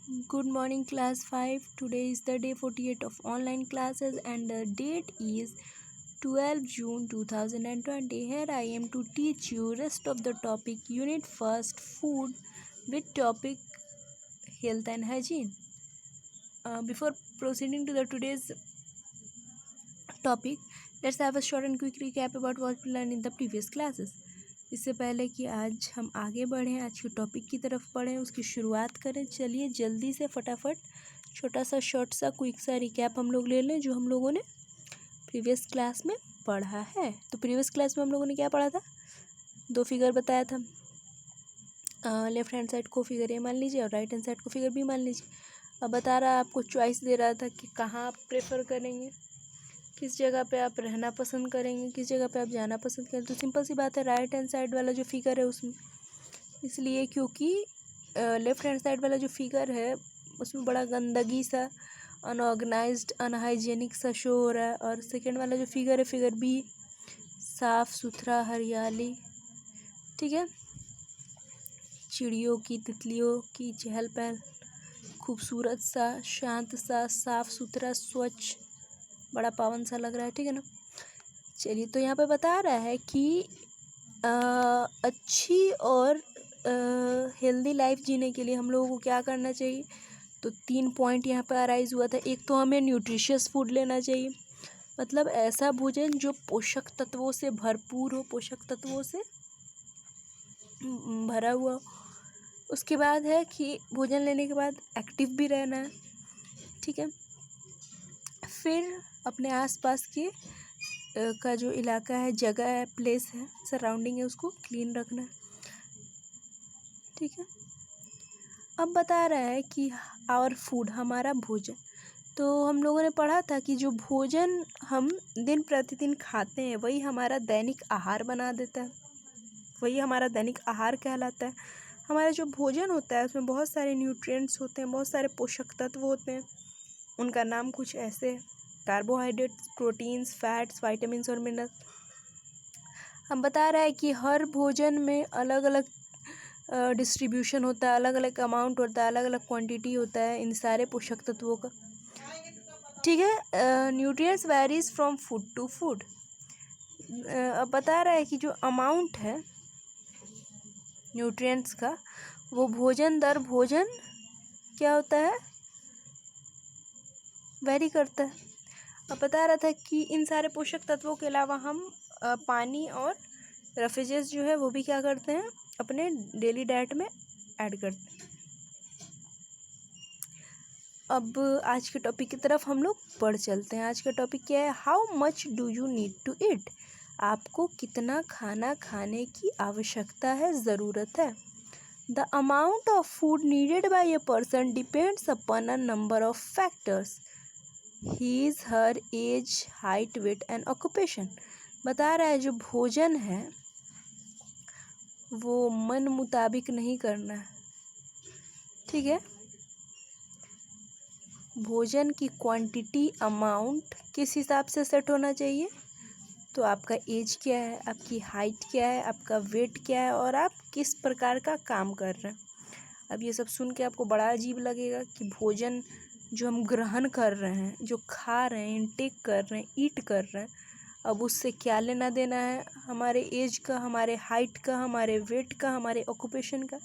Good morning, class 5. Today is the day 48 of online classes and the date is 12 June 2020. Here I am to teach you rest of the topic unit first food with topic health and hygiene. Before proceeding to the today's topic, let's have a short and quick recap about what we learned in the previous classes. इससे पहले कि आज हम आगे बढ़ें, आज के topic की तरफ बढ़ें, उसकी शुरुआत करें, चलिए जल्दी से फटाफट छोटा सा शॉर्ट सा क्विक सा रिकैप हम लोग ले लें जो हम लोगों ने प्रीवियस क्लास में पढ़ा है। तो प्रीवियस क्लास में हम लोगों ने क्या पढ़ा था? 2 फिगर बताया था। लेफ्ट हैंड साइड को फिगर ए मान लीजिए और राइट हैंड साइड को फिगर बी मान लीजिए। अब बता रहा आपको चॉइस दे रहा था कि कहाँ आप प्रेफर करेंगे, किस जगह पे आप रहना पसंद करेंगे, किस जगह पे आप जाना पसंद करेंगे। तो सिंपल सी बात है, राइट हैंड साइड वाला जो फिगर है उसमें इसलिए क्योंकि लेफ्ट हैंड साइड वाला जो फिगर है उसमें बड़ा गंदगी सा अनऑर्गेनाइज्ड अनहाइजेनिक सा शो हो रहा है, और सेकंड वाला जो फिगर है फिगर बी साफ़ सुथरा हरियाली, ठीक है, चिड़ियों की तितलियों की चहल पहल, खूबसूरत सा शांत सा साफ़ सुथरा स्वच्छ, बड़ा पावन सा लग रहा है, ठीक है ना। चलिए, तो यहाँ पे बता रहा है कि अच्छी और हेल्दी लाइफ जीने के लिए हम लोगों को क्या करना चाहिए। तो 3 पॉइंट यहाँ पे अराइज हुआ था। एक तो हमें न्यूट्रिशियस फूड लेना चाहिए, मतलब ऐसा भोजन जो पोषक तत्वों से भरपूर हो, पोषक तत्वों से भरा हुआ हो। उसके बाद है कि भोजन लेने के बाद एक्टिव भी रहना है, ठीक है। फिर अपने आसपास के का जो इलाका है, जगह है, प्लेस है, सराउंडिंग है, उसको क्लीन रखना है, ठीक है। अब बता रहा है कि आवर फूड, हमारा भोजन। तो हम लोगों ने पढ़ा था कि जो भोजन हम दिन प्रतिदिन खाते हैं वही हमारा दैनिक आहार बना देता है, वही हमारा दैनिक आहार कहलाता है। हमारा जो भोजन होता है उसमें बहुत सारे न्यूट्रिएंट्स होते हैं, बहुत सारे पोषक तत्व होते हैं। उनका नाम कुछ ऐसे है: कार्बोहाइड्रेट्स, प्रोटीन्स, फैट्स, वाइटामिन्स और मिनरल्स। हम बता रहा है कि हर भोजन में अलग अलग डिस्ट्रीब्यूशन होता है, अलग अलग अमाउंट होता है, अलग अलग क्वांटिटी होता है इन सारे पोषक तत्वों का, ठीक है। Nutrients varies from food to food. अब बता रहा है कि जो अमाउंट है न्यूट्रिएंट्स का वो भोजन दर भोजन क्या होता है, वेरी करता है। अब बता रहा था कि इन सारे पोषक तत्वों के अलावा हम पानी और रेफ्रिजरेंट्स जो है वो भी क्या करते हैं, अपने डेली डाइट में ऐड करते हैं। अब आज के टॉपिक की तरफ हम लोग बढ़ चलते हैं। आज का टॉपिक क्या है? How much do you need to eat. आपको कितना खाना खाने की आवश्यकता है, ज़रूरत है। The amount of food needed by a person depends upon a number of factors, his her age, height, weight and occupation. बता रहा है जो भोजन है वो मन मुताबिक नहीं करना है, ठीक है। भोजन की क्वांटिटी, अमाउंट किस हिसाब से सेट होना चाहिए? तो आपका एज क्या है, आपकी हाइट क्या है, आपका वेट क्या है, और आप किस प्रकार का काम कर रहे हैं। अब ये सब सुन के आपको बड़ा अजीब लगेगा कि भोजन जो हम ग्रहण कर रहे हैं, जो खा रहे हैं, इनटेक कर रहे हैं, ईट कर रहे हैं, अब उससे क्या लेना देना है हमारे एज का, हमारे हाइट का, हमारे वेट का, हमारे ऑक्यूपेशन का।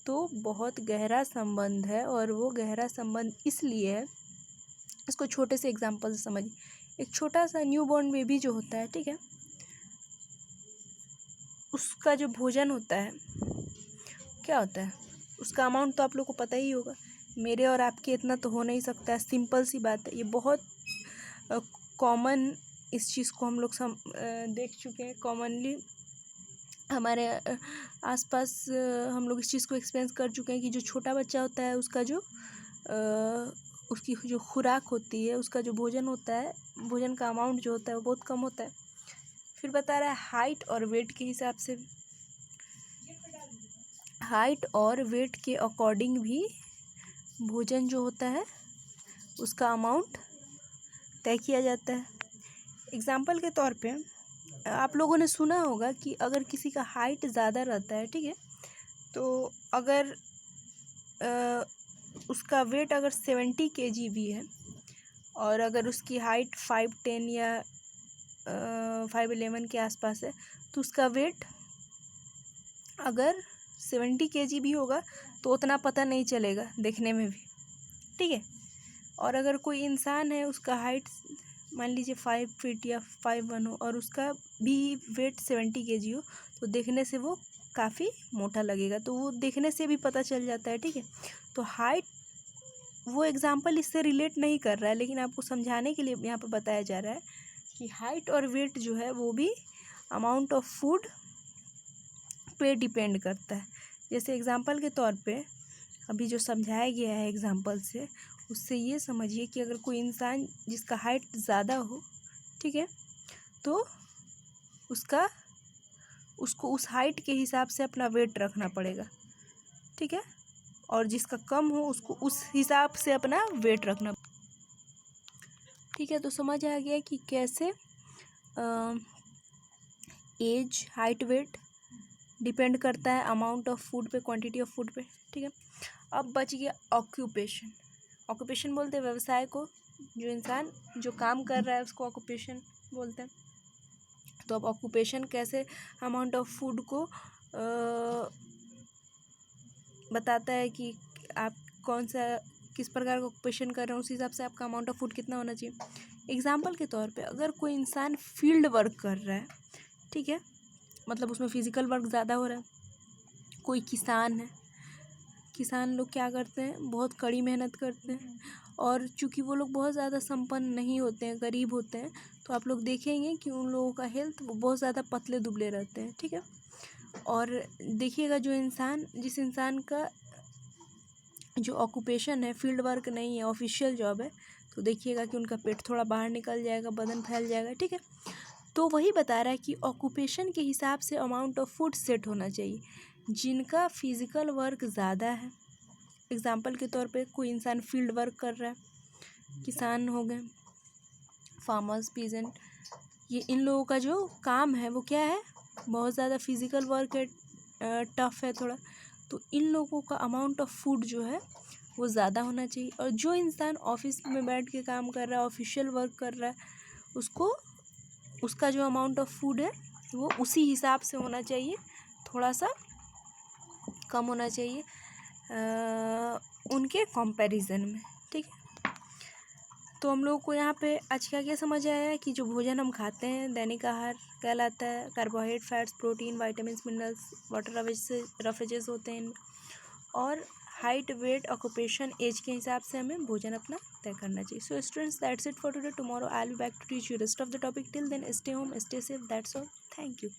तो बहुत गहरा संबंध है, और वो गहरा संबंध इसलिए है, इसको छोटे से एग्जांपल से समझिए। एक छोटा सा न्यूबॉर्न बेबी जो होता है, ठीक है, उसका जो भोजन होता है क्या होता है, उसका अमाउंट तो आप लोग को पता ही होगा। मेरे और आपके इतना तो हो नहीं सकता है, सिंपल सी बात है। ये बहुत कॉमन, इस चीज़ को हम लोग देख चुके हैं कॉमनली, हमारे आसपास हम लोग इस चीज़ को एक्सपीरियंस कर चुके हैं कि जो छोटा बच्चा होता है उसका जो उसकी जो खुराक होती है, उसका जो भोजन होता है, भोजन का अमाउंट जो होता है वो बहुत कम होता है। फिर बता रहा है हाइट और वेट के हिसाब से, हाइट और वेट के अकॉर्डिंग भी भोजन जो होता है उसका अमाउंट तय किया जाता है। एग्जाम्पल के तौर पे आप लोगों ने सुना होगा कि अगर किसी का हाइट ज़्यादा रहता है, ठीक है, तो अगर उसका वेट अगर 70 kg भी है और अगर उसकी हाइट 5'10" या 5'11" के आसपास है, तो उसका वेट अगर 70 kg भी होगा तो उतना पता नहीं चलेगा देखने में भी, ठीक है। और अगर कोई इंसान है, उसका हाइट मान लीजिए 5 फीट या 5'1" हो और उसका भी वेट 70 kg हो, तो देखने से वो काफ़ी मोटा लगेगा, तो वो देखने से भी पता चल जाता है, ठीक है। तो हाइट, वो एग्जाम्पल इससे रिलेट नहीं कर रहा है, लेकिन आपको समझाने के लिए यहाँ पर बताया जा रहा है कि हाइट और वेट जो है वो भी अमाउंट ऑफ फूड पे डिपेंड करता है। जैसे एग्जाम्पल के तौर पे अभी जो समझाया गया है एग्जाम्पल से, उससे ये समझिए कि अगर कोई इंसान जिसका हाइट ज़्यादा हो, ठीक है, तो उसको उस हाइट के हिसाब से अपना वेट रखना पड़ेगा, ठीक है। और जिसका कम हो उसको उस हिसाब से अपना वेट रखना, ठीक है। तो समझ आ गया कि कैसे एज, हाइट, वेट डिपेंड करता है अमाउंट ऑफ फूड पे, क्वांटिटी ऑफ फूड पे, ठीक है। अब बच गया ऑक्यूपेशन। ऑक्यूपेशन बोलते हैं व्यवसाय को, जो इंसान जो काम कर रहा है उसको ऑक्यूपेशन बोलते हैं। तो अब ऑक्यूपेशन कैसे अमाउंट ऑफ फूड को बताता है कि आप कौन सा, किस प्रकार का ऑक्यूपेशन कर रहे हैं, उस हिसाब से आपका अमाउंट ऑफ फूड कितना होना चाहिए। एग्जाम्पल के तौर पे अगर कोई इंसान फील्ड वर्क कर रहा है, ठीक है, मतलब उसमें फिजिकल वर्क ज़्यादा हो रहा है। कोई किसान है, किसान लोग क्या करते हैं, बहुत कड़ी मेहनत करते हैं, और चूँकि वो लोग बहुत ज़्यादा संपन्न नहीं होते हैं, गरीब होते हैं, तो आप लोग देखेंगे कि उन लोगों का हेल्थ वो बहुत ज़्यादा पतले दुबले रहते हैं, ठीक है। और देखिएगा जिस इंसान का जो ऑक्यूपेशन है फील्ड वर्क नहीं है, ऑफिशियल जॉब है, तो देखिएगा कि उनका पेट थोड़ा बाहर निकल जाएगा, बदन फैल जाएगा, ठीक है। तो वही बता रहा है कि ऑक्यूपेशन के हिसाब से अमाउंट ऑफ फूड सेट होना चाहिए। जिनका फिजिकल वर्क ज़्यादा है, एग्जाम्पल के तौर पे कोई इंसान फील्ड वर्क कर रहा है, किसान हो गए, फार्मर्स, पीजेंट, ये इन लोगों का जो काम है वो क्या है, बहुत ज़्यादा फिजिकल वर्क है, टफ है थोड़ा, तो इन लोगों का अमाउंट ऑफ फूड जो है वो ज़्यादा होना चाहिए। और जो इंसान ऑफिस में बैठ के काम कर रहा है, ऑफिशियल वर्क कर रहा है, उसका जो अमाउंट ऑफ फूड है वो उसी हिसाब से होना चाहिए, थोड़ा सा कम होना चाहिए उनके कंपैरिजन में, ठीक है। तो हम लोगों को यहाँ पे आज क्या समझ आया है कि जो भोजन हम खाते हैं दैनिक आहार कहलाता है। Carbohydrate, fats, protein, vitamins, minerals, water roughages होते हैं, और हाइट, वेट, ऑक्यूपेशन, एज के हिसाब से हमें भोजन अपना तय करना चाहिए। So students, that's it for today. Tomorrow I will be back to teach you rest of the topic. Till then stay home, stay safe, that's all. Thank you.